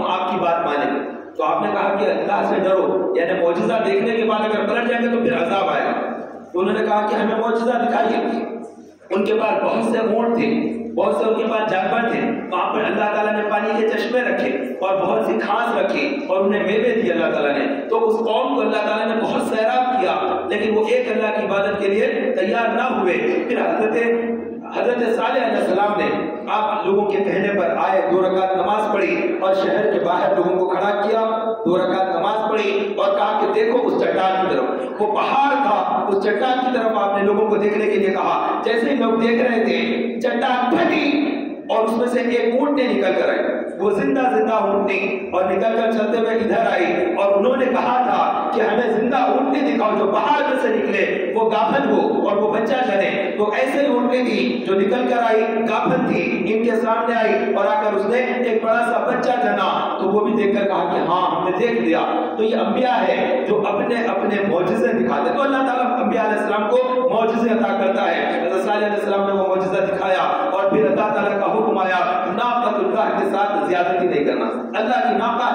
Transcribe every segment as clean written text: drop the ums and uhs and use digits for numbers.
ہم آپ کی بات مانیں گے۔ تو آپ نے کہا کہ اللہ سے ڈرو، یعنی معجزہ دیکھنے کے بعد اگر پلٹ جائیں گے تو پھر عذاب آئے گا۔ تو انہوں نے کہا کہ ہمیں معجزہ دکھائیے۔ ان کے پاس بہت سے اونٹ تھے، بہت سے ان کے پاس جانور تھے، وہاں پر اللہ تعالیٰ نے پانی کے چشمے رکھے اور بہت سی گھاس رکھی اور انہیں میوے دیے اللہ تعالیٰ نے۔ تو اس قوم کو اللہ تعالیٰ نے بہت سیراب کیا، لیکن وہ ایک اللہ کی عبادت کے لیے تیار نہ ہوئے۔ پھر حضرت صالح علیہ السلام نے آپ لوگوں کے کہنے پر آئے، 2 رکعت نماز پڑھی اور شہر کے باہر لوگوں کو کھڑا کیا، 2 رکعت نماز پڑھی اور کہا کہ دیکھو اس چٹان کی طرف، وہ پہاڑ تھا، اس چٹان کی طرف آپ نے لوگوں کو دیکھنے کے لیے کہا۔ جیسے ہی لوگ دیکھ رہے تھے چٹان پھٹی اور اس میں سے ایک اونٹنی نکل کر آئی، وہ زندہ اونٹنی، اور نکل کر چلتے ہوئے ادھر آئی اور انہوں نے کہا تھا کہ ہمیں زندہ اونٹنی دکھاؤ جو پہاڑ میں سے نکلے، وہ گابھن ہو اور وہ بچہ جنے۔ تو ایسے ہی اونٹنی تھی جو نکل کر آئی، گابھن تھی، ان کے سامنے آئی اور آ کر اس نے ایک بڑا سا بچہ جنا۔ تو وہ بھی دیکھ کر کہا کہ ہاں ہم نے دیکھ لیا۔ تو یہ انبیاء ہے جو اپنے اپنے معجزے دکھاتے، تو اللہ تعالیٰ انبیاء علیہ السلام کو معجزے عطا کرتا ہے۔ حضرت صالح علیہ السلام نے وہ معجزہ دکھایا اور پھر اللہ تعالیٰ کا حکم آیا ناقۃ اللہ کے ساتھ زیادتی نہیں کرنا، اللہ کی ناقہ،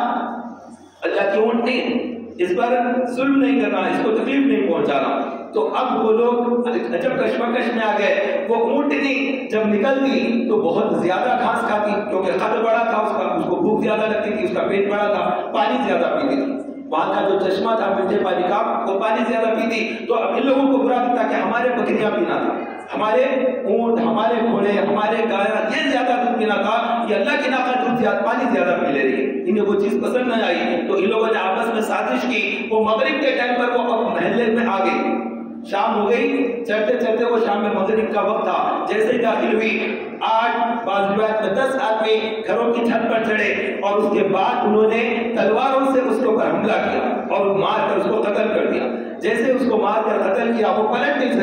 اللہ کی اونٹنی، اس پر ظلم نہیں کرنا، اس کو تکلیف نہیں پہنچانا۔ تو اب وہ لوگ عجب کشمکش میں آ گئے۔ وہ اونٹنی جب نکلتی تو بہت زیادہ گھاس کھاتی، کیونکہ قد بڑا تھا اس کا، اس کو بھوک زیادہ لگتی تھی، اس کا پیٹ بڑا تھا، پانی زیادہ پیتی تھی، وہاں کا جو چشمہ تھا میٹھے پانی کا، وہ پانی زیادہ پیتی۔ تو اب ان لوگوں کو برا لگتا کہ ہمارے بکریاں پینا تھا، ہمارے اونٹ، ہمارے گھوڑے، ہمارے گائے یہ زیادہ دودھ پینا تھا، یہ اللہ کی ناقہ دودھ زیادہ، پانی زیادہ پی لے رہی ہے۔ انہیں وہ چیز پسند نہ آئی، تو ان لوگوں نے آپس میں سازش کی۔ وہ مغرب کے ٹائم پر وہ محلے میں آ گئی، شام ہو گئی، چلتے چلتے وہ شام میں مغرب کا وقت تھا، جیسے ہی داخل ہوئی 8 بعض روایت میں 10 آدمی گھروں کی چھت پر چڑھے اور اس کے بعد انہوں نے تلواروں سے اس کے اوپر حملہ کیا اور مار کر اس کو قتل کر دیا۔ جیسے اس کو مار کر قتل کیا، وہ پلٹ نہیں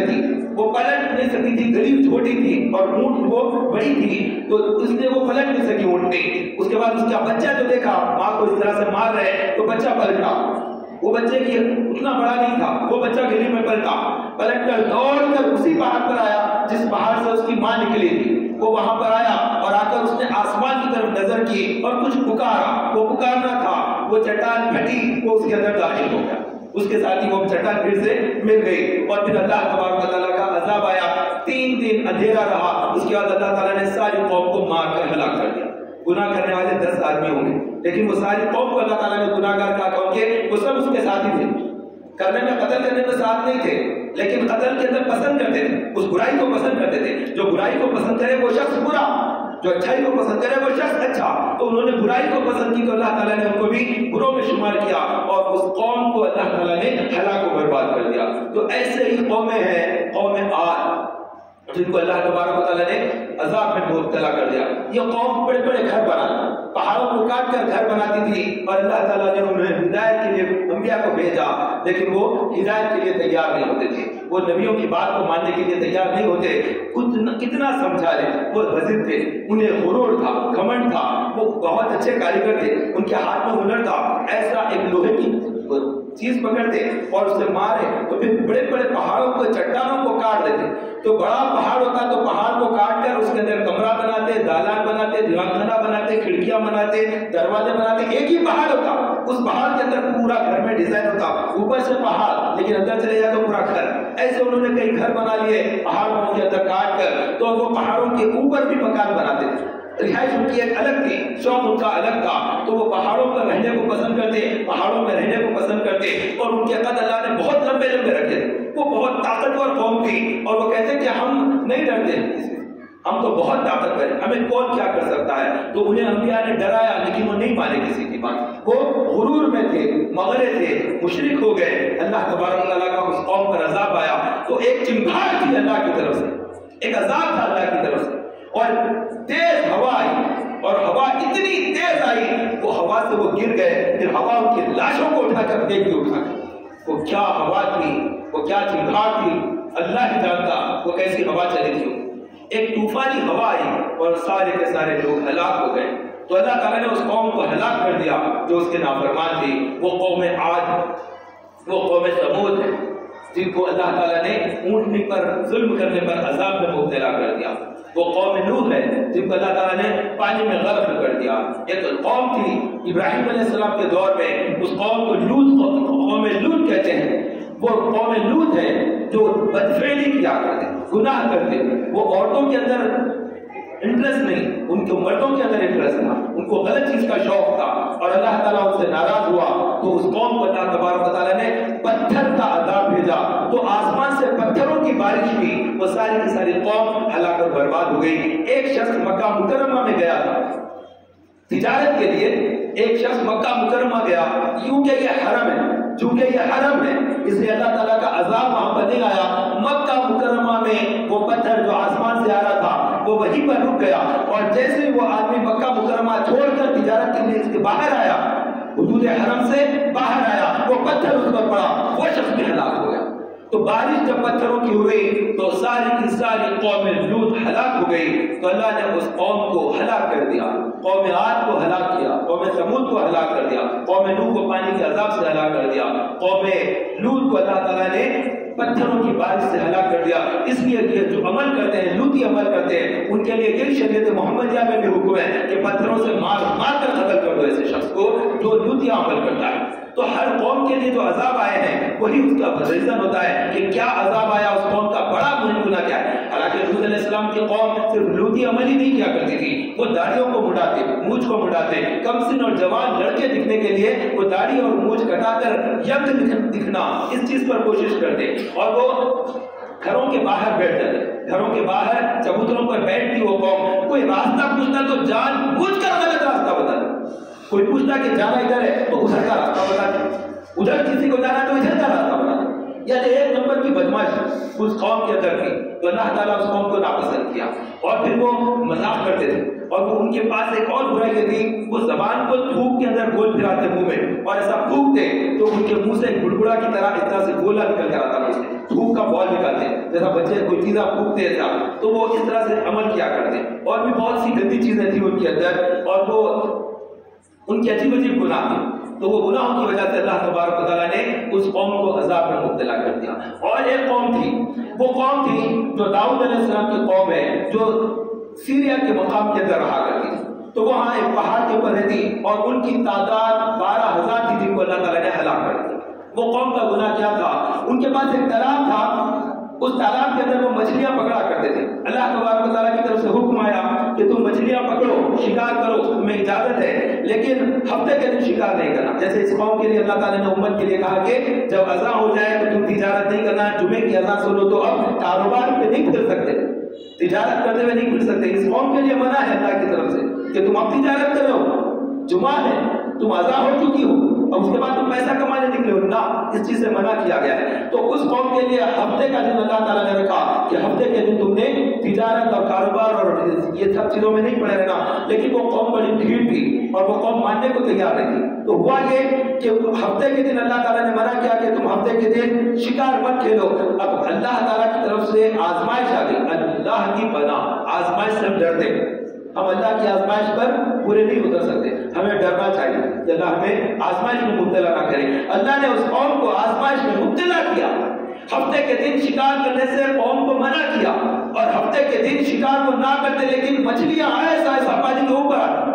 سکی تھی، گلی چھوٹی تھی اور اونٹ وہ بڑی تھی، تو اس نے وہ پلٹ نہیں سکی اونٹ نے۔ اس کے بعد اس کا بچہ جو دیکھا ماں کو اس طرح سے مار رہے تو بچہ پلٹا، وہ بچے کی اتنا بڑا نہیں تھا، وہ بچہ گلی میں پلٹ کر دوڑ کر اسی پہاڑ پر آیا جس پہاڑ سے اس کی ماں نکلی تھی۔ وہ وہاں پر آیا اور آ کر اس نے آسمان کی طرف نظر کی اور کچھ پکارا، وہ پکارنا تھا، وہ چٹان پھٹی، وہ اس کے اندر داخل ہو گیا، اس کے ساتھ ہی وہ چٹان پھر سے مل گئی اور پھر اللہ تبارک و تعالیٰ کا عذاب آیا۔ 3 دن اندھیرا رہا، اس کے بعد اللہ تعالیٰ نے ساری قوم کو مار کر ہلاک کر دیا۔ گناہ کرنے والے 10 آدمی ہوں گے، لیکن وہ ساری قوم کو اللہ تعالیٰ نے گناہ گار کہا کیونکہ وہ سب اس کے ساتھ ہی تھے، کرنے میں قتل کرنے میں ساتھ نہیں تھے، لیکن قتل کے اندر پسند کرتے تھے، اس برائی کو پسند کرتے تھے۔ جو برائی کو پسند کرے وہ شخص برا، جو اچھائی کو پسند کرے وہ شخص اچھا۔ تو انہوں نے برائی کو پسند کی تو اللہ تعالیٰ نے ان کو بھی بروں میں شمار کیا اور اس قوم کو اللہ تعالیٰ نے ہلاک و برباد کر دیا۔ تو ایسے ہی قومیں ہیں، قوم عاد، جن کو اللہ تبارک و تعالیٰ نے عذاب میں مبتلا کر دیا۔ یہ قوم بڑے بڑے گھر بناتی، پہاڑوں کو کاٹ کر گھر بناتی تھی اور اللہ تعالیٰ نے انہیں ہدایت کے لیے انبیاء کو بھیجا، لیکن وہ ہدایت کے لیے تیار نہیں ہوتے تھے، وہ نبیوں کی بات کو ماننے کے لیے تیار نہیں ہوتے۔ کتنا سمجھا لے، وہ بزد تھے، انہیں غرور تھا، گھمنڈ تھا، وہ بہت اچھے کاریگر تھے، ان کے ہاتھ میں ہنر تھا، ایسا ایک لوہے کی چیز پکڑتے اور اسے مارے تو پھر بڑے بڑے پہاڑوں کو، چٹانوں کو کاٹ دیتے۔ تو بڑا پہاڑ ہوتا تو پہاڑ کو کاٹ کر اس کے اندر کمرہ بناتے، دالان بناتے، دیوان خانہ بناتے، کھڑکیاں بناتے، دروازے بناتے۔ ایک ہی پہاڑ ہوتا، اس پہاڑ کے اندر پورا گھر میں ڈیزائن ہوتا، اوپر سے پہاڑ لیکن اندر چلے جائے تو پورا گھر۔ ایسے انہوں نے کئی گھر بنا لیے پہاڑوں کے اندر کاٹ کر، تو وہ پہاڑوں کے اوپر بھی مکان بناتے تھے۔ رہائش ان کی ایک الگ تھی، شوق ان کا الگ تھا، تو وہ پہاڑوں پر رہنے کو پسند کرتے، پہاڑوں میں رہنے کو پسند کرتے، اور ان کے قد اللہ نے بہت لمبے لمبے رکھے تھے۔ وہ بہت طاقتور قوم تھی اور وہ کہتے کہ ہم نہیں ڈرتے، ہم تو بہت طاقتور ہیں، ہمیں کون کیا کر سکتا ہے۔ تو انہیں انبیاء نے ڈرایا لیکن وہ نہیں مانے کسی کی بات، وہ غرور میں تھے، مغرے تھے، مشرک ہو گئے۔ اللہ تبارک و تعالیٰ کا اس قوم پر عذاب آیا تو ایک چنگھاڑ تھی اللہ کی طرف سے، ایک عذاب تھا اللہ کی طرف سے، اور تیز ہوا آئی، اور ہوا اتنی تیز آئی وہ ہوا سے وہ گر گئے۔ پھر ہوا ان کی لاشوں کو اٹھا کر پھینک دی، اٹھا کر وہ کیا ہوا تھی، وہ کیا چنگھاڑ تھی، اللہ ہی جانتا وہ کیسی ہوا چلی تھی۔ ایک طوفانی ہوا آئی اور سارے کے سارے لوگ ہلاک ہو گئے۔ تو اللہ تعالیٰ نے اس قوم کو ہلاک کر دیا جو اس کے نافرمان تھی۔ وہ قوم عاد، وہ قوم ثمود ہے، جن کو اللہ تعالیٰ نے اونٹنی پر ظلم کرنے پر عذاب میں مبتلا کر دیا. وہ قوم نوح ہے جن کو اللہ تعالیٰ نے پانی میں غرق کر دیا. ایک قوم تھی ابراہیم علیہ السلام کے دور میں، اس قوم کو قوم لوط کہتے ہیں. وہ قوم لوط ہے جو بدفعلی کیا کرتے، گناہ کرتے. وہ عورتوں کے اندر انٹرسٹ نہیں، ان کے مردوں کے اندر انٹرسٹ تھا، ان کو غلط چیز کا شوق تھا، اور اللہ تعالیٰ ان سے ناراض ہوا تو اس قوم کو اللہ تبارک و تعالیٰ نے پتھر کا عذاب بھیجا. تو آسمان سے پتھروں کی بارش ہوئی، وہ ساری کی ساری قوم ہلاک اور برباد ہو گئی. ایک شخص مکہ مکرمہ میں گیا تھا تجارت کے لیے. ایک شخص مکہ مکرمہ گیا، کیونکہ یہ حرم ہے، چونکہ یہ حرم ہے اس لیے اللہ تعالیٰ کا عذاب وہاں پر نہیں آیا. مکہ مکرمہ میں وہ پتھر جو آسمان سے آ رہا تھا وہ وہیں پر رک گیا، اور جیسے وہ آدمی مکہ مکرمہ چھوڑ کر تجارت کے لیے اس کے باہر آیا، حدود حرم سے باہر آیا، وہ پتھر اس پر پڑا، وہ شخص بھی ہلاک ہو گیا. تو بارش جب پتھروں کی ہوئی تو ساری کی ساری قوم لوط ہلاک ہو گئی. تو اللہ نے اس قوم کو ہلاک کر دیا، قوم عاد کو ہلاک کیا، قوم سمود کو ہلاک کر دیا، قوم نوح کو پانی کے عذاب سے ہلاک کر دیا، قوم لوط کو اللہ تعالیٰ نے پتھروں کی بارش سے ہلاک کر دیا. اس لیے یہ جو عمل کرتے ہیں، لوطی عمل کرتے ہیں، ان کے لیے یہ شریعت محمدیہ میں بھی حکم ہے کہ پتھروں سے مار کر قتل کر دو ایسے شخص کو جو لوطی عمل کرتا ہے. تو ہر قوم کے لیے جو عذاب آئے ہیں وہی اس کا ریزن ہوتا ہے کہ کیا عذاب آیا، اس قوم کا بڑا مہم گناہ کیا ہے. حالانکہ لوط علیہ السلام کی قوم صرف لوطی عمل ہی نہیں کیا کرتی تھی، وہ داڑھیوں کو مڈاتے، مونچھ کو مڈاتے. کم سن اور جوان لڑکے دکھنے کے لیے وہ داڑھی اور مونچھ کٹا کر ینگ دکھنا، اس چیز پر کوشش کرتے، اور وہ گھروں کے باہر بیٹھ جاتے. گھروں کے باہر چبوتروں پر بیٹھتی وہ قوم. کوئی راستہ پوچھتا تو جان بوجھ کر غلط راستہ بتاتے. کوئی پوچھتا کہ جانا ادھر ہے تو ادھر کا راستہ بتاتے، ادھر کسی کو جانا تو ادھر کا راستہ بتاتے. یعنی ایک نمبر کی بدماش اس قوم کے اندر تھی. تو اللہ تعالیٰ اس قوم کو ناپسند کیا، اور پھر وہ مذاق کرتے تھے. اور وہ ان کے پاس ایک اور برائی یہ تھی، وہ زبان کو تھوک کے اندر گول پھراتے منہ میں، اور ایسا پھونکتے تو ان کے منہ سے ایک گڑگڑا کی طرح اس طرح سے گولا نکل کر آتا تھا. تھوک کا بال نکالتے جیسا بچے کوئی چیزاں پھونکتے ایسا. تو وہ اس طرح سے عمل کیا کرتے، اور بھی بہت سی گندی چیزیں تھیں ان کے اندر، اور وہ ان کی عجیب عجیب گناہ تھے. تو وہ گناہوں کی وجہ سے اللہ تبارک و تعالیٰ نے اس قوم کو عذاب میں مبتلا کر دیا. اور ایک قوم تھی، وہ قوم تھی جو داؤد علیہ السلام کی قوم ہے، جو سیریا کے مقام کے اندر رہا کرتی تھی. تو وہاں ایک پہاڑ کے اوپر رہتی، اور ان کی تعداد 12,000 تھی جن کو اللہ تعالیٰ نے ہلاک کر دیا. وہ قوم کا گناہ کیا تھا؟ ان کے پاس ایک تالاب تھا، اس تالاب کے اندر وہ مچھلیاں پکڑا کرتے تھے. اللہ تبارک و تعالیٰ کی طرف سے حکم آیا کہ تم مچھلیاں پکڑو، شکار کرو، تمہیں اجازت ہے، لیکن ہفتے کے دن شکار نہیں کرنا. جیسے اس قوم کے لیے اللہ تعالیٰ نے امت کے لیے کہا کہ جب اذان ہو جائے تو تم تجارت نہیں کرنا، جمعے کی اذان سنو تو اب کاروبار پہ نہیں پھر سکتے، تجارت کرتے ہوئے نہیں پھر سکتے. اس قوم کے لیے منع ہے اللہ کی طرف سے کہ تم اب تجارت کرو، جمعہ ہے، تم اذان ہو چکی ہو اور اس کے بعد تم پیسہ کمانے نکلے ہو، نہ، اس چیز سے منع کیا گیا ہے. تو اس قوم کے لیے ہفتے کا دن اللہ تعالیٰ نے رکھا کہ ہفتے کے دن تم نے تجارت اور کاروبار اور یہ سب چیزوں میں نہیں پڑے رہنا. لیکن وہ قوم بڑی ڈھیڑ تھی اور وہ قوم ماننے کو تیار نہیں تھی. تو ہوا یہ کہ ہفتے کے دن اللہ تعالیٰ نے منع کیا کہ تم ہفتے کے دن شکار مت کھیلو. اب اللہ تعالیٰ کی طرف سے آزمائش آ گئی، اللہ کی پناہ، آزمائش سے ہم ڈرتے، ہم اللہ کی آزمائش پر پورے نہیں اتر سکتے. ہمیں ڈرنا چاہیے کہ اللہ ہمیں آزمائش میں مبتلا نہ کرے. اللہ نے اس قوم کو آزمائش میں مبتلا کیا. ہفتے کے دن شکار کرنے سے قوم کو منع کیا، اور ہفتے کے دن شکار کو نہ کرتے، لیکن مچھلیاں ایسا ایسا پانی کے اوپر آتی،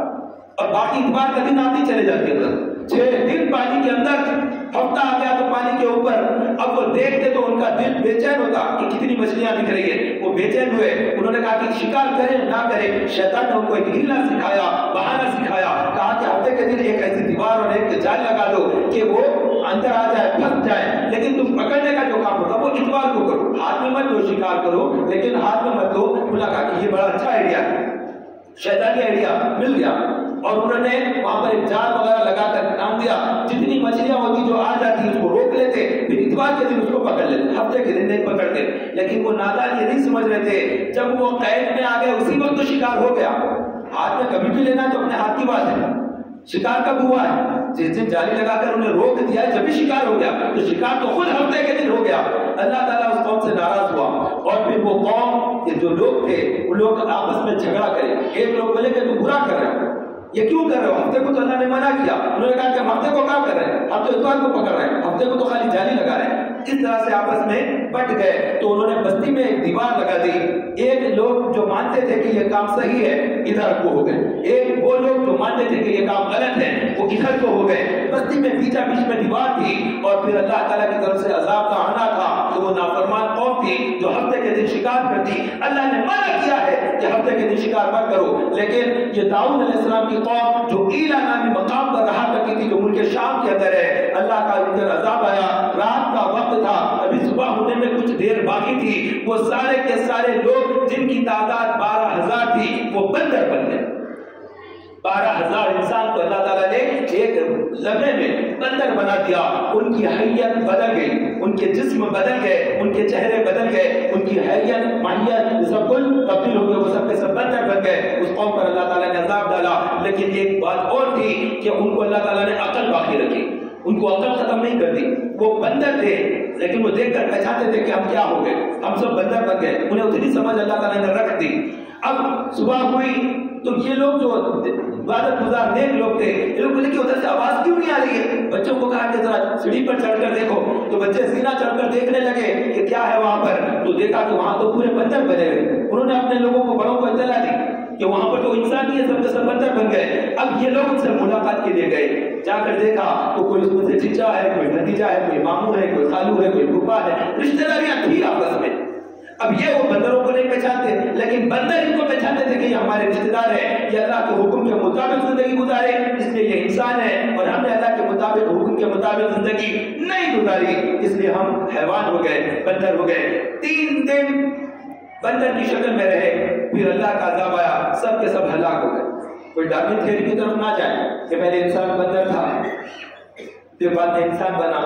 اور باقی اتوار کا دن آتی چلے جاتی ہے. 6 دن پانی کے اندر، ہفتہ آ گیا تو پانی کے اوپر. اب وہ دیکھتے تو ان کا دل بے چین ہوتا کہ کتنی مچھلیاں دکھ رہی ہے. وہ بے چین ہوئے، انہوں نے کہا کہ شکار کریں نہ کریں. شیطان نے ان کو ایک ہیلا سکھایا، بہانہ سکھایا، کہا کہ ہفتے کے دن ایک ایسی دیوار اور ایک جال لگا دو کہ وہ اندر آ جائے، پھنس جائے، لیکن تم پکڑنے کا جو کام ہوتا وہ اتوار کو کرو، ہاتھ میں مت لو، شکار کرو لیکن ہاتھ میں مت لو. انہوں نے کہا کہ یہ بڑا اچھا آئیڈیا ہے، شیطانی آئیڈیا مل گیا. اور انہوں نے وہاں پر ایک جال وغیرہ لگا کر کام دیا، جتنی مچھلیاں ہوتی جو آ جاتی اس کو روک لیتے، پھر اتوار کے دن اس کو پکڑ لیتے، ہفتے کے دن نہیں پکڑتے. لیکن وہ نادان یہ نہیں سمجھ رہے تھے، جب وہ قید میں آ گئے اسی وقت تو شکار ہو گیا. ہاتھ میں کبھی بھی لینا تو اپنے ہاتھ کی بات ہے، شکار کب ہوا ہے؟ جس دن جالی لگا کر انہیں روک دیا جب بھی شکار ہو گیا. تو شکار تو خود ہفتے کے دن ہو گیا. اللہ تعالیٰ اس قوم سے ناراض ہوا، اور پھر وہ قوم کے جو لوگ تھے وہ لوگ آپس میں جھگڑا کرے. ایک لوگ بولے کہ تو برا کر رہے ہو، یہ کیوں کر رہے ہو؟ ہفتے کو تو اللہ نے منع کیا. انہوں نے کہا کہ ہم ہفتے کو کیا کر رہے ہیں؟ ہم تو اتوار کو پکڑ رہے ہیں، ہفتے کو تو خالی جالی لگا رہے ہیں. اس طرح سے آپس میں بٹ گئے. تو انہوں نے بستی میں ایک دیوار لگا دی. ایک لوگ جو مانتے تھے کہ یہ کام صحیح ہے ادھر کو ہو گئے، ایک وہ لوگ جو مانتے تھے کہ یہ کام غلط ہے وہ ادھر کو ہو گئے. بستی میں بیچ میں دیوار تھی اور پھر اللہ تعالیٰ کی طرف سے عذاب کا آنا تھا. تو وہ نافرمان قوم تھی جو ہفتے کے دن شکار کرتی. اللہ نے منع کیا ہے کہ ہفتے کے دن شکار مت کرو، لیکن یہ داؤد علیہ السلام کی قوم جو ایلا نامی مقام پر رہا کرتی تھی جو ملک شام کے اندر ہے، اللہ کا ان پر عذاب آیا. رات کا وقت تھا، ابھی صبح ہونے میں کچھ دیر باقی تھی. وہ سارے کے سارے لوگ جن کی تعداد 12,000 تھی وہ بندر بن گئے. 12,000 انسان کو اللہ تعالیٰ نے ایک لمحے میں بندر بنا دیا. ان کی حیت بدل گئی، ان کے جسم بدل گئے، ان کے چہرے بدل گئے، ان کی حیت ماہیت سب کچھ تبدیل ہو گئے. وہ سب کے سب بندر بن گئے. اس قوم پر اللہ تعالیٰ نے عذاب ڈالا. لیکن ایک بات اور تھی کہ ان کو اللہ تعالیٰ نے عقل باقی رکھی، ان کو عقل ختم نہیں کر دی. وہ بندر تھے لیکن وہ دیکھ کر پہچانتے تھے کہ ہم کیا ہو گئے، ہم سب بندر بن گئے. انہیں اتنی سمجھ اللہ تعالیٰ نے رکھ دی. اب صبح ہوئی تو یہ لوگ جو عبادت گزار نیک لوگ تھے، یہ لوگ بولے کہ ادھر سے آواز کیوں نہیں آ رہی ہے؟ بچوں کو کہا کہ ذرا سیڑھی پر چڑھ کر دیکھو. تو بچے سینہ چڑھ کر دیکھنے لگے کہ کیا ہے وہاں پر. تو دیکھا کہ وہاں تو پورے بندر بنے ہوئے. انہوں نے اپنے لوگوں کو بڑوں کو اطلاع دی کہ وہاں پر تو انسان ہی ہے، سب کے سب بندر بن گئے. اب یہ لوگ ان سے ملاقات کے لیے گئے. جا کر دیکھا تو کوئی اس میں سے چچا ہے، کوئی بھتیجا ہے، کوئی ماموں ہے، کوئی خالو ہے، کوئی پھوپھا ہے. رشتہ داریاں تھی آپس میں. اب یہ وہ بندروں کو نہیں پہچانتے، لیکن بندر ان کو پہچانتے تھے کہ یہ ہمارے رشتہ دار ہے، یہ اللہ کے حکم کے مطابق زندگی گزارے، اس لیے یہ انسان ہے اور ہم نے اللہ کے مطابق حکم کے مطابق زندگی نہیں گزاری، اس لیے ہم حیوان ہو گئے، بندر ہو گئے. 3 دن بندر کی شکل میں رہے. پھر اللہ کا عذاب آیا، سب کے سب ہلاک ہو گئے. کوئی ڈارون تھیوری کی طرف نہ جائے کہ پہلے انسان بندر تھا پھر بعد میں انسان بنا.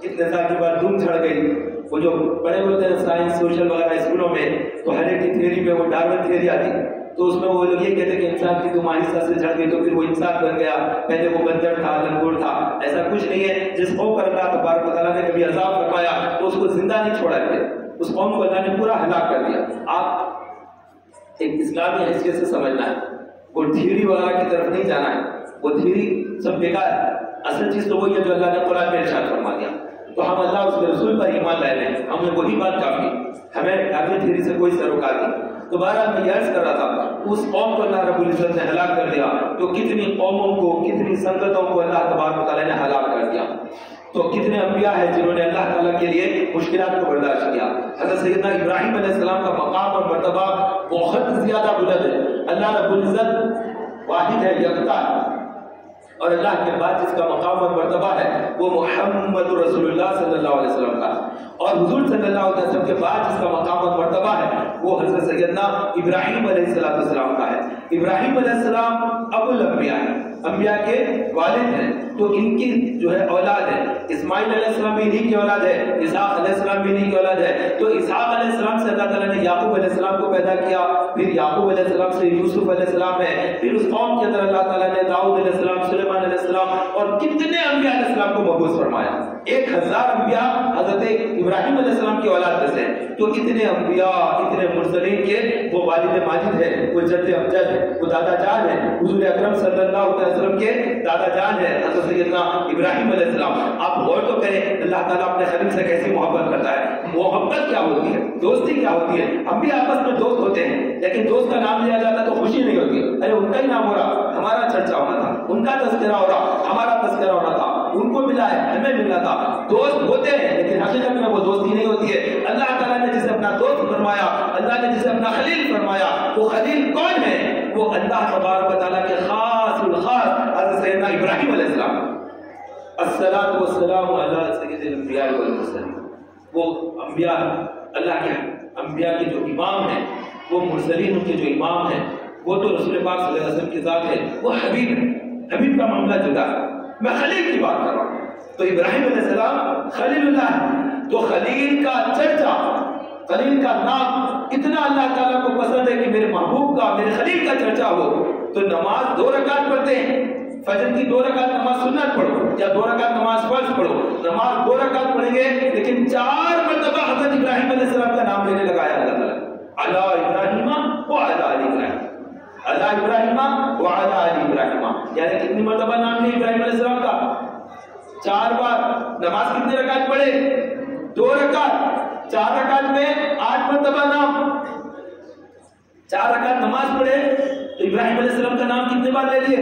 اتنے سال کے بعد دھوم چڑھ گئی. وہ جو بڑے ہوتے ہیں سائنس سوشل وغیرہ اسکولوں میں تو ہر ایک کی تھیوری میں وہ ڈارون تھیوری آتی. تو اس میں وہ لوگ یہ کہتے ہیں کہ انسان کی دم آہستہ سے چڑھ گئی تو پھر وہ انسان بن گیا، پہلے وہ بندر تھا، لنگور تھا. ایسا کچھ نہیں ہے. جس قوم پر اللہ تبارک و تعالیٰ نے کبھی عذاب فرمایا تو اس کو زندہ نہیں چھوڑا گیا، اس قوم کو اللہ نے پورا ہلاک کر دیا. آپ ایک اسلامی حیثیت سے سمجھنا ہے، وہ تھیوری وغیرہ کی طرف نہیں جانا ہے. وہ تھیوری سب بیکار ہے. اصل چیز تو وہی ہے جو اللہ نے قرآن میں ارشاد فرما دیا. تو ہم اللہ اس کے رسول پر ایمان لائے لیں، ہمیں وہی بات کافی، ہمیں کافی تھیوری سے کوئی سروکار نہیں. دوبارہ میں عرض کر رہا تھا اس قوم کو اللہ رب العزت نے ہلاک کر دیا تو کتنی قوموں کو، کتنی سنگتوں کو اللہ تبارک و تعالیٰ نے ہلاک کر دیا. تو کتنے انبیاء ہیں جنہوں نے اللہ تعالیٰ کے لیے مشکلات کو برداشت کیا. حضرت سیدنا ابراہیم علیہ السلام کا مقام اور مرتبہ بہت زیادہ بلند ہے. اللہ رب العزت واحد ہے، یکتا ہے، اور اللہ کے بعد جس کا مقام اور مرتبہ ہے وہ محمد رسول اللہ صلی اللہ علیہ وسلم کا، اور حضور صلی اللہ علیہ وسلم کے بعد جس کا مقام اور مرتبہ ہے وہ حضرت سیدنا ابراہیم علیہ السلام کا ہے. ابراہیم علیہ السلام ابو الانبیاء ہیں، انبیاء کے والد ہیں. تو ان کی جو ہے اولاد ہے. اسماعیل علیہ السلام بھی انہی کی اولاد ہے، اسحاق علیہ السلام بھی انہی کی اولاد ہے. تو اسحاق علیہ السلام سے اللہ تعالیٰ نے یعقوب علیہ السلام کو پیدا کیا. پھر یعقوب علیہ السلام سے یوسف علیہ السلام ہے. پھر اس قوم کے اندر اللہ تعالیٰ نے داؤد علیہ السلام، سلیمان علیہ السلام اور کتنے انبیاء علیہ السلام کو مبعوث فرمایا. 1000 انبیاء حضرت ابراہیم علیہ السلام کی اولاد میں سے. تو اتنے انبیاء، اتنے مرسلین کے وہ والد ماجد ہے، وہ جد امجد ہے، وہ دادا جان ہے. حضور اکرم صلی اللہ علیہ وسلم کے دادا جان ہے حضرت سیدنا ابراہیم علیہ السلام. آپ غور تو کریں اللہ تعالیٰ اپنے خلیل سے کیسی محبت کرتا ہے. محبت کیا ہوتی ہے، دوستی کیا ہوتی ہے. ہم بھی آپس میں دوست ہوتے ہیں لیکن دوست کا نام لیا جاتا تو خوشی نہیں ہوتی. ارے ان کا ہی نام ہو رہا، ہمارا چرچا ہونا تھا. ان کا تذکرہ ہو رہا، ہمارا تذکرہ ہونا تھا. ان کو ملا ہے، ہمیں ملنا تھا. دوست ہوتے ہیں لیکن حقیقت میں وہ دوستی نہیں ہوتی ہے. اللہ تعالیٰ نے جسے اپنا دوست فرمایا، اللہ نے جسے اپنا خلیل فرمایا، وہ خلیل کون ہے؟ وہ اللہ تبارک و تعالیٰ کے خاص الخاص حضرت سیدنا ابراہیم علیہ السلام. الصلاۃ والسلام علی سید الانبیاء والمرسلین. وہ انبیاء، اللہ کے انبیاء کے جو امام ہیں، وہ مرسلین کے جو امام ہیں، وہ تو رسول پاک صلی اللہ علیہ وسلم کی ذات ہے. وہ حبیب ہے، حبیب کا معاملہ جدا ہے. میں خلیل کی بات کر رہا ہوں. تو ابراہیم علیہ السلام خلیل اللہ ہے. تو خلیل کا چرچا، خلیل کا نام اتنا اللہ تعالیٰ کو پسند ہے کہ میرے محبوب کا، میرے خلیل کا چرچا ہو. تو نماز 2 رکعت پڑھتے ہیں، فجر کی 2 رکعت نماز سنت پڑھو یا 2 رکعت نماز فرض پڑھو. نماز 2 رکعت پڑھیں گے لیکن 4 مرتبہ حضرت ابراہیم علیہ السلام کا نام لینے لگایا اللہ تعالیٰ. علی ابراہیم و علی آل ابراہیم. علی ابراہیم وعلی آل ابراہیم، یعنی کتنی مرتبہ نام لیا ابراہیم علیہ السلام کا؟ 4 بار۔ نماز کتنے رکعت پڑھے؟ 2 رکعت، 4 رکعت میں 8 مرتبہ نام، 4 رکعت نماز پڑھے تو ابراہیم علیہ السلام کا نام کتنے بار لے لیے؟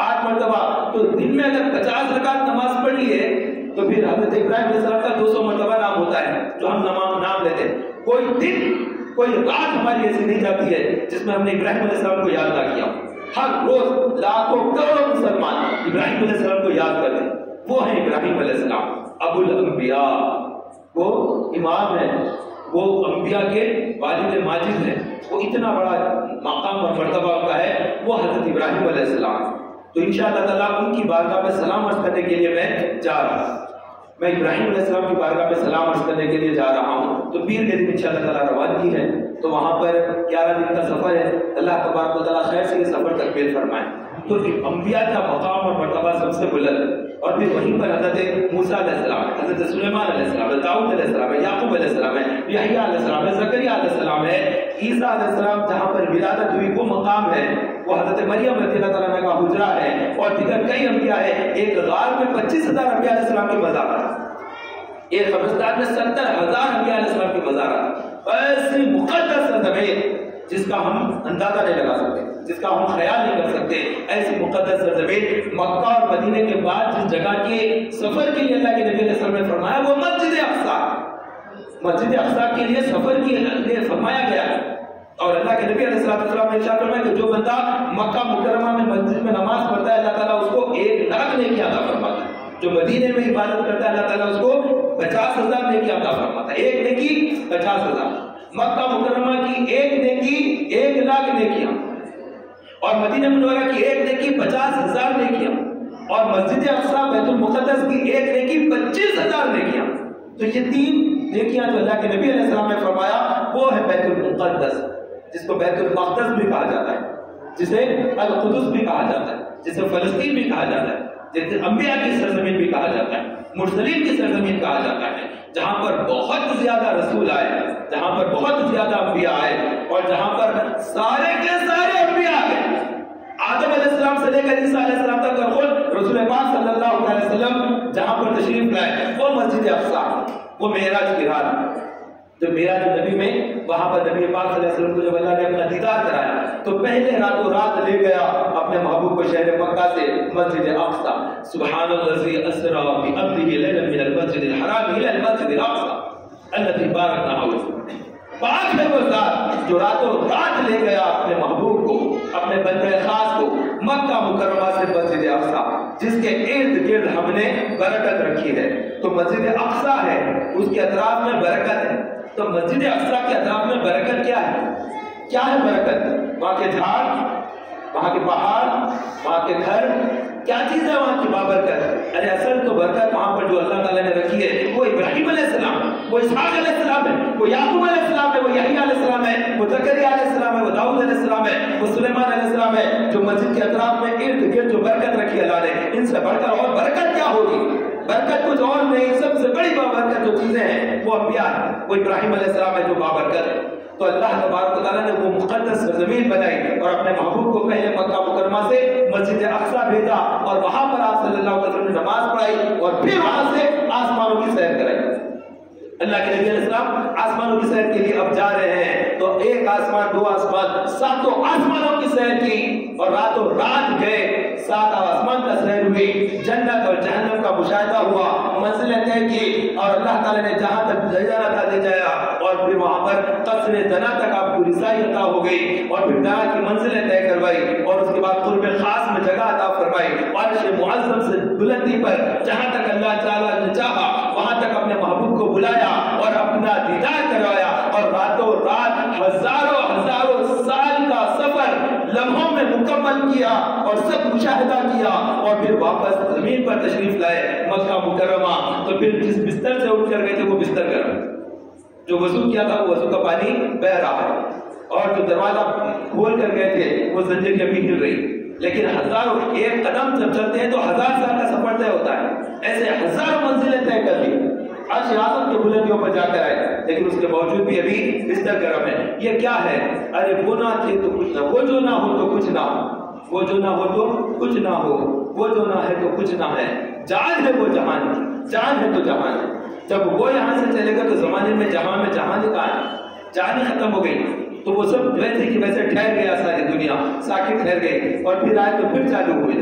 8 مرتبہ۔ تو دن میں اگر 50 رکعت نماز پڑھ لیے تو پھر حضرت ابراہیم علیہ السلام کا 200 مرتبہ نام ہوتا ہے جو ہم نام لیتے ہیں۔ کوئی دن کوئی رات ہماری ایسی نہیں جاتی ہے جس میں ہم نے ابراہیم علیہ السلام کو یاد نہ کیا۔ ہر روز لاکھوں کروڑوں مسلمان ابراہیم علیہ السلام کو یاد کرتے ہیں۔ وہ ہیں ابراہیم علیہ السلام ابو الانبیاء، وہ امام ہے، وہ انبیاء کے والد ماجد ہیں، وہ اتنا بڑا مقام اور مرتبہ کا ہے وہ حضرت ابراہیم علیہ السلام۔ تو انشاءاللہ تعالیٰ ان کی بارگاہ پہ سلام عرض کرنے کے لیے میں جا رہا ہوں، میں ابراہیم علیہ السلام کی بارگاہ پہ سلام عرض کرنے کے لیے جا رہا ہوں۔ تو پیر کے دن انشاءاللہ تعالیٰ روانگی ہے، تو وہاں پر 11 دن کا سفر ہے، اللہ تبارک و تعالیٰ خیر سے یہ سفر تکمیل فرمائے۔ تو انبیاء کا مقام اور مرتبہ سب سے بلند، اور پھر وہیں پر حضرت موسیٰ علیہ السلام ہے، حضرت سلیمان علیہ السلام ہے، داؤد علیہ السلام ہے، یعقوب علیہ السلام ہے، یحییٰ علیہ السلام ہے، زکریا علیہ السلام ہے، عیسیٰ علیہ السلام جہاں پر ولادت ہوئی وہ مقام ہے، وہ حضرت مریم رضی اللہ تعالیٰ عنہ کا حجرہ ہے، اور دیگر کئی انبیاء ہیں۔ ایک غار میں 25,000 انبیاء علیہ السلام کے مزارات، ایک قبرستان میں 70,000 انبیاء علیہ السلام کے مزارات، ایسی مقدس سرزمین جس کا ہم اندازہ نہیں لگا سکتے، جس کا ہم خیال نہیں کر سکتے، ایسی مقدس سرزمین مکہ اور مدینے کے بعد جس جگہ کے سفر کے لیے اللہ کے نبی علیہ السلام نے فرمایا وہ مسجد اقصیٰ، مسجد اقصیٰ کے لیے سفر کے لیے فرمایا گیا۔ اور اللہ کے نبی علیہ السلام نے ارشاد فرمایا کہ جو بندہ مکہ مکرمہ میں مسجد میں نماز پڑھتا ہے اللہ تعالیٰ اس کو 1,00,000 نیکی عطا فرماتا ہے، جو مدینے میں عبادت کرتا ہے اللہ تعالیٰ اس کو 50,000 نیکی عطا فرماتا ہے، 1 نیکی 50,000۔ مکہ مکرمہ کی 1 نیکی 1,00,000 نیکیاں، اور مدینہ منورہ کی 1 نیکی 50,000 نیکیاں، اور مسجد اقصیٰ بیت المقدس کی 1 نیکی 25,000 نیکیاں۔ تو یہ 3 نیکیاں جو اللہ کے نبی علیہ السلام نے فرمایا وہ ہے بیت المقدس، جس کو بیت المقدس بھی کہا جاتا ہے، جسے القدس بھی کہا جاتا ہے، جسے فلسطین بھی کہا جاتا ہے، جسے انبیاء کی سرزمین بھی کہا جاتا ہے، مرسلین کی سرزمین کہا جاتا ہے، جہاں پر بہت زیادہ رسول آئے، جہاں پر بہت زیادہ انبیاء آئے، اور جہاں پر سارے کے سارے انبیاء آئے، آدم علیہ السلام سے لے کر عیسیٰ علیہ السلام تک کا خود رسول پاک صلی اللہ علیہ وسلم جہاں پر تشریف لائے وہ مسجد اقصیٰ، وہ معراج کی رات، تو معراج النبی میں وہاں پر نبی پاک صلی اللہ علیہ وسلم کو جب اللہ نے اپنا دیدار کرایا تو پہلے راتوں رات لے گیا اپنے محبوب کو شہر مکہ سے مسجد اقصیٰ۔ سبحان الذی اسری بعبدہ لیلا من المسجد الحرام الی المسجد الاقصی الذی بارکنا حولہ، پاک ہے وہ ذات جو راتوں رات لے گیا اپنے محبوب کو، اپنے بندے خاص کو مکہ مکرمہ سے مسجد اقصیٰ، جس کے ارد گرد ہم نے برکت رکھی ہے۔ تو مسجد اقصیٰ ہے، اس کے اطراف میں برکت ہے۔ تو مسجد اقصیٰ کے اطراف میں برکت کیا ہے؟ کیا ہے برکت؟ وہاں کے جھاڑ، وہاں کے پہاڑ، وہاں کے گھر، کیا چیز ہے وہاں کی بابرکت؟ ارے اصل تو برکت وہاں پر جو اللہ تعالیٰ نے رکھی ہے وہ ابراہیم علیہ السلام ہے، وہ اسحاق علیہ السلام ہے، وہ یعقوب علیہ السلام ہے، وہ یحییٰ علیہ السلام ہے، وہ زکریا علیہ السلام ہے، وہ داؤد علیہ السلام ہے، وہ سلیمان علیہ السلام ہے، جو مسجد کے اطراف میں ارد گرد جو برکت رکھی اللہ نے، ان سے بڑھ کر اور برکت کیا ہوگی؟ برکت کچھ اور نہیں، سب سے بڑی بابرکت جو چیزیں ہیں وہ انبیاء ہیں، وہ ابراہیم علیہ السلام ہے جو بابرکت ہے۔ تو اللہ تبارک و تعالیٰ نے وہ مقدس سرزمین بنائی اور اپنے محبوب کو پہلے مکہ مکرمہ سے مسجد اقصیٰ بھیجا، اور وہاں پر آپ صلی اللہ علیہ وسلم نے نماز پڑھائی، اور پھر وہاں سے آسمانوں کی سیر کرائی۔ اللہ کے نبی علیہ السلام آسمانوں کی سیر کے لیے اب جا رہے ہیں، تو 1 آسمان 2 آسمان 7 آسمانوں کی سیر کی، اور راتوں رات گئے، 7 آسمان کا سیر ہوئی، جنت اور جہنم کا مشاہدہ ہوا، منزلیں طے کی، اور اللہ تعالیٰ نے جہاں تک لے جانا تھا لے جایا، اور پھر وہاں پر قصر دنا تک آپ کو رسائی عطا ہو گئی، اور پھر دنا کی منزلیں طے کروائی، اور اس کے بعد قرب خاص میں جگہ عطا فرمائی، عرش معظم سے بلندی پر جہاں تک اللہ تعالیٰ نے چاہا وہاں تک اپنے محبوب کو بلایا اور اپنا دیدار کروایا، اور راتوں رات ہزاروں سال کا سفر لمحوں میں مکمل کیا اور سب مشاہدہ کیا، اور پھر واپس زمین پر تشریف لائے مکہ مکرمہ۔ تو پھر جس بستر سے اٹھ کر گئے تھے وہ بستر گرم، جو وضو کیا تھا وہ وضو کا پانی بہ رہا ہے، اور جو دروازہ کھول کر گئے تھے وہ زنجیر ابھی ہل رہی، لیکن ہزاروں 1 قدم جب چلتے ہیں تو 1000 سال کا سفر طے ہوتا ہے، ایسے ہزاروں منزلیں طے کر لی۔ عرش اعظم کے بلندیوں پر جا کر آئے، لیکن اس کے باوجود بھی ابھی بستر گرم ہے۔ یہ کیا ہے؟ ارے وہ نہ تھے تو کچھ نہ، وہ جو نہ ہو تو کچھ نہ ہو، وہ جو نہ ہو تو کچھ نہ ہو، وہ جو نہ ہے تو کچھ نہ ہے، جان ہے وہ جہان کی، جان ہے تو جہان ہے۔ جب وہ یہاں سے چلے گا تو زمانے میں جہان کہاں ہے؟ جان ہی ختم ہو گئی، تو وہ سب ویسے کی ویسے ٹھہر گیا، ساری دنیا ساکت ٹھہر گئی، اور پھر آئے تو پھر چالو ہوئے۔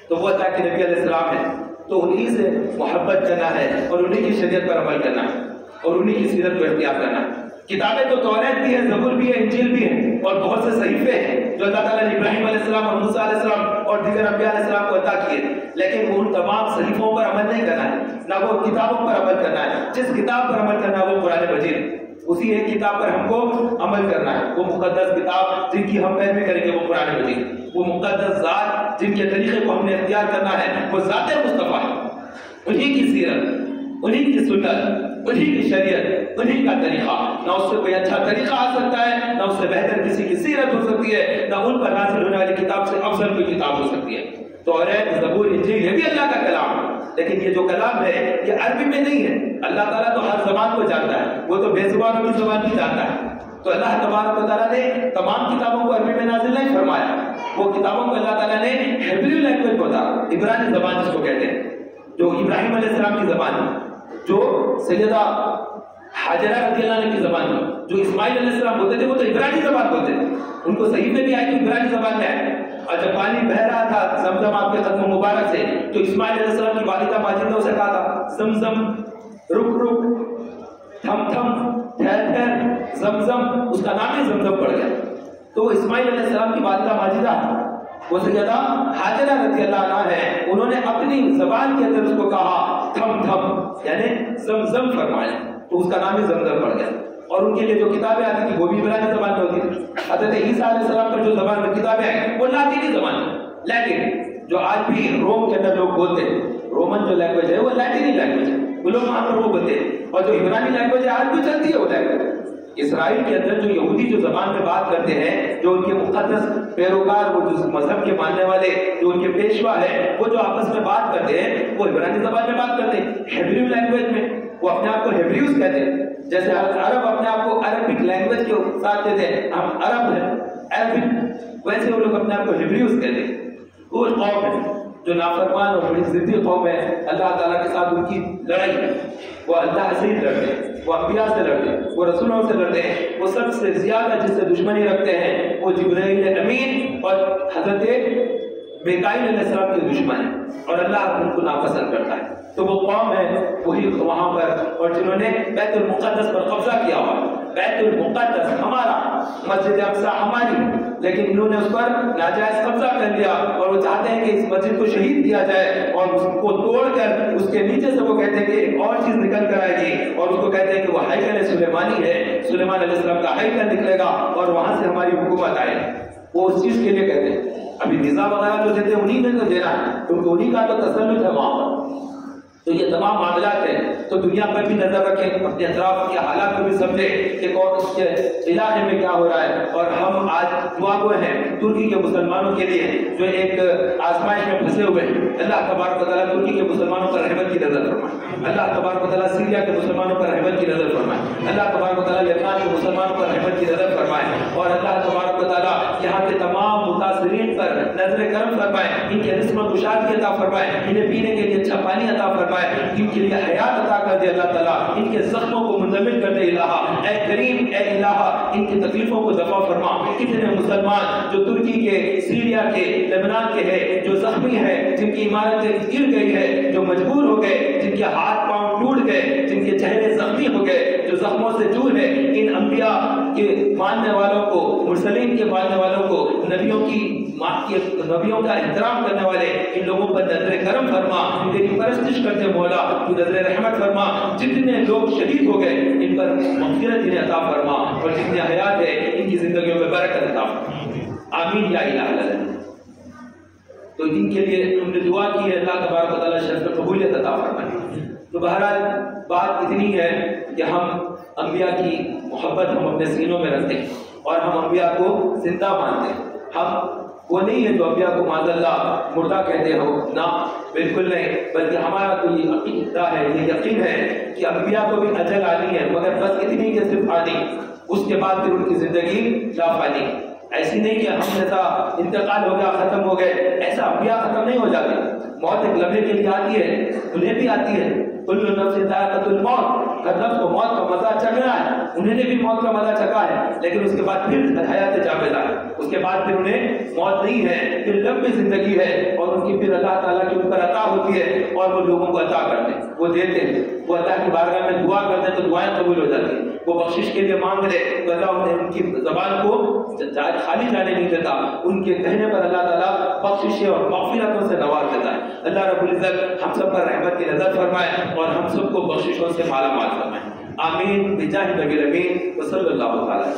تو وہ اللہ کے نبی علیہ السلام ہے، تو انہی سے محبت کرنا ہے اور انہی کی شریعت پر عمل کرنا ہے اور انہی کی سیرت کو اختیار کرنا ہے۔ کتابیں تو توریت بھی ہے، زبور بھی ہے، انجیل بھی ہے، اور بہت سے صحیفے ہیں جو اللہ تعالیٰ نے ابراہیم علیہ السلام اور موسیٰ علیہ السلام اور دیگر انبیاء علیہ السلام کو عطا کیے، لیکن وہ ان تمام صحیفوں پر عمل نہیں کرنا ہے، نہ وہ کتابوں پر عمل کرنا ہے۔ جس کتاب پر عمل کرنا ہے وہ قرآن مجید، اسی ایک کتاب پر ہم کو عمل کرنا ہے۔ وہ مقدس کتاب جن کی ہم پیروی کریں گے وہ قرآن مجید، وہ مقدس ذات جن کے طریقے کو ہم نے اختیار کرنا ہے وہ ذات مصطفیٰ ہے، انہی کی سیرت، انہی کی سنت، انہی کی شریعت، انہی کا طریقہ۔ نہ اس سے کوئی اچھا طریقہ آ سکتا ہے، نہ اس سے بہتر کسی کی سیرت ہو سکتی ہے، نہ ان پر نازل ہونے والی کتاب سے افضل کوئی کتاب ہو سکتی ہے۔ توریت، زبور، انجیل یہ بھی اللہ کا کلام ہے، لیکن یہ جو کلام ہے یہ عربی میں نہیں ہے۔ اللہ تعالیٰ تو ہر زبان کو جانتا ہے، وہ تو بے زبانوں کی زبان بھی جانتا ہے۔ تو اللہ تبارک و تعالیٰ نے تمام کتابوں کو عربی میں نازل نہیں فرمایا، وہ کتابوں کو اللہ تعالیٰ نے ہیبریو لینگویج میں اتارا، عبرانی زبان جس کو کہتے ہیں، جو ابراہیم علیہ السلام کی زبان ہے، جو سیدہ حاجرہ رضی اللہ عنہ کی زبان ہے، جو اسماعیل علیہ السلام بولتے تھے وہ تو عبرانی زبان بولتے تھے، ان کو صحیح میں بھی آئی تو عبرانی زبان میں آئے۔ اور جب پانی بہ رہا تھا زمزم آپ کے قدم مبارک سے، تو اسماعیل علیہ السلام کی والدہ ماجدہ نے اسے کہا تھا زمزم رک رک، تھم تھم، ٹھہر ٹھہر، زمزم، اس کا نام ہی زمزم پڑ گیا۔ تو وہ اسماعیل علیہ السلام کی والدہ ماجدہ وہ سیدہ حاجرہ رضی اللہ عنہا ہے، انہوں نے اپنی زبان کے اندر اس کو کہا تھم تھم، یعنی زمزم فرمایا، تو اس کا نام ہی زمزم پڑ گیا۔ اور ان کے لیے جو کتابیں آتی تھی وہ بھی عبرانی زبان میں ہوتی تھی۔ حضرت عیسیٰ علیہ السلام پر جو زبان میں کتابیں آئیں وہ لاطینی زبان ہے، لیکن جو آج بھی روم کے اندر لوگ بولتے ہیں، رومن جو لینگویج ہے وہ لاطینی لینگویج ہے، وہ لوگ وہاں پر وہ بولتے ہیں، اور جو عبرانی لینگویج ہے آج بھی چلتی ہے وہ لینگویج۔ اسرائیل کے اندر جو یہودی جو زبان میں بات کرتے ہیں، جو ان کے مقدس پیروکار، وہ جو مذہب کے ماننے والے، جو ان کے پیشوا ہے، وہ جو آپس میں بات کرتے ہیں وہ عبرانی زبان میں بات کرتے ہیں، ہیبریو لینگویج میں۔ وہ اپنے آپ کو ہیبریوز کہتے ہیں، جیسے عرب اپنے آپ کو عربک لینگویج کے ساتھ کہتے ہیں، ہم عرب ہیں عربک، ویسے وہ لوگ اپنے آپ کو ہیبریوز کہتے ہیں۔ وہ قوم ہے جو نافرمان اور بڑی ضدی قوم ہے، اللہ تعالیٰ کے ساتھ ان کی لڑائی ہے، وہ اللہ سے ہی لڑتے ہیں، وہ انبیاء سے لڑتے ہیں، وہ رسولوں سے لڑتے ہیں، وہ سب سے زیادہ جس سے دشمنی رکھتے ہیں وہ جبرائیل امین اور حضرت میکائیل علیہ السلام کے دشمن ہیں، اور اللہ ان کو ناپسند کرتا ہے۔ تو وہ قوم ہے وہی وہاں پر، اور جنہوں نے بیت المقدس پر قبضہ کیا ہوا، بیت المقدس ہمارا، مسجد اقصی ہماری، لیکن انہوں نے اس پر ناجائز قبضہ کر لیا، اور وہ چاہتے ہیں کہ اس مسجد کو شہید کیا جائے، اور اس کو توڑ کر اس کے نیچے سے وہ کہتے ہیں کہ ایک اور چیز نکل کر آئے گی، اور اس کو کہتے ہیں کہ وہ ہیکل سلیمانی ہے، سلیمان علیہ السلام کا ہیکل نکلے گا اور وہاں سے ہماری حکومت آئے۔ وہ اس چیز کے لیے کہتے ہیں، ابھی ویزا وغیرہ جو دیتے ہیں انہی میں تو دینا ہے، کیونکہ انہی کا تو تسلط ہے وہاں پر۔ تو یہ تمام معاملات ہیں، تو دنیا پر بھی نظر رکھیں، اپنے اطراف کے حالات کو بھی سمجھیں کہ کون اس کے علاقے میں کیا ہو رہا ہے۔ اور ہم آج دعا گو ہیں ترکی کے مسلمانوں کے لیے جو ایک آزمائش میں پھنسے ہوئے ہیں، اللہ تبارک و تعالیٰ ترکی کے مسلمانوں پر رحمت کی نظر فرمائے، اللہ تبارک و تعالیٰ سیریا کے مسلمانوں پر رحمت کی نظر فرمائے، اللہ تبارک و تعالیٰ لبنان کے مسلمانوں پر رحمت کی نظر فرمائے، اور اللہ تبارک و تعالیٰ یہاں کے تمام متاثرین پر نظر کرم فرمائے، ان کے جسم کو کشادگی عطا فرمائے، انہیں پینے کے لیے اچھا پانی عطا فرمائے، ان کے لیے حیات عطا کر دے اللہ تعالیٰ، ان کے زخموں کو منجمد کر دے الہا، اے کریم اے الہا، ان کی تکلیفوں کو دفع فرما۔ کتنے مسلمان جو ترکی کے، سیریا کے، لبنان کے ہیں، جو زخمی ہیں، جن کی عمارتیں گر گئی ہے، جو مجبور ہو گئے، جن کے ہاتھ پاؤں ٹوٹ گئے، جن کے چہرے زخمی ہو گئے، جو زخموں سے چور ہے، ان انبیاء کے ماننے والوں کو، مرسلین کے ماننے والوں کو، نبیوں کا احترام کرنے والے ان لوگوں پر نظر کرم فرما، تیری پرستش کرتے مولا تو نظر رحمت فرما، جتنے لوگ شہید ہو گئے ان پر مغفرت انہیں عطا فرما، اور جتنے حیات ہے ان کی زندگیوں میں برکت عطا فرما، آمین یا الہ العالمین۔ تو ان کے لیے ہم نے دعا کی ہے، اللہ تبارک و تعالیٰ شرف قبولیت عطا فرمائے۔ تو بہرحال بات اتنی ہے کہ ہم انبیاء کی محبت ہم اپنے سینوں میں رکھتے ہیں، اور ہم انبیاء کو زندہ مانتے ہیں، ہم وہ نہیں ہے جو انبیاء کو معذاللہ مردہ کہتے ہو، نہ بالکل نہیں، بلکہ ہمارا تو یہ عقیدہ ہے، یہ یقین ہے کہ انبیاء کو بھی اجل آنی ہے، مگر بس اتنی کہ صرف آنی، اس کے بعد پھر ان کی زندگی لا فانی۔ ایسی نہیں کہ ہم جیسا انتقال ہو گیا ختم ہو گئے، ایسا انبیاء ختم نہیں ہو جاتے، موت ایک لمحے کے لیے آتی ہے، انہیں بھی آتی ہے، کل نفس ذائقۃ الموت، ہر نفس کو موت کا مزہ چکھ رہا ہے، انہیں نے بھی موت کا مزہ چکھا ہے، لیکن اس کے بعد پھر حیات جاویدہ ہے، اس کے بعد پھر انہیں موت نہیں ہے، پھر لمبی زندگی ہے، اور ان کی پھر اللہ تعالیٰ کی ان پر عطا ہوتی ہے، اور وہ لوگوں کو عطا کرتے ہیں، وہ دیتے ہیں، وہ اللہ کی بارگاہ میں دعا کرتے ہیں تو دعائیں قبول ہو جاتی ہیں، وہ بخشش کے لیے مانگ رہے تو اللہ انہیں ان کی زبان کو خالی جانے نہیں دیتا، ان کے کہنے پر اللہ تعالیٰ بخشش اور مغفرتوں سے نواز دیتا ہے۔ اللہ رب العزت ہم سب پر رحمت کی نظر فرمائے اور ہم سب کو بخششوں سے مالا مال فرمائے، آمین بجاہ نبی الامین وصلی اللہ تعالی۔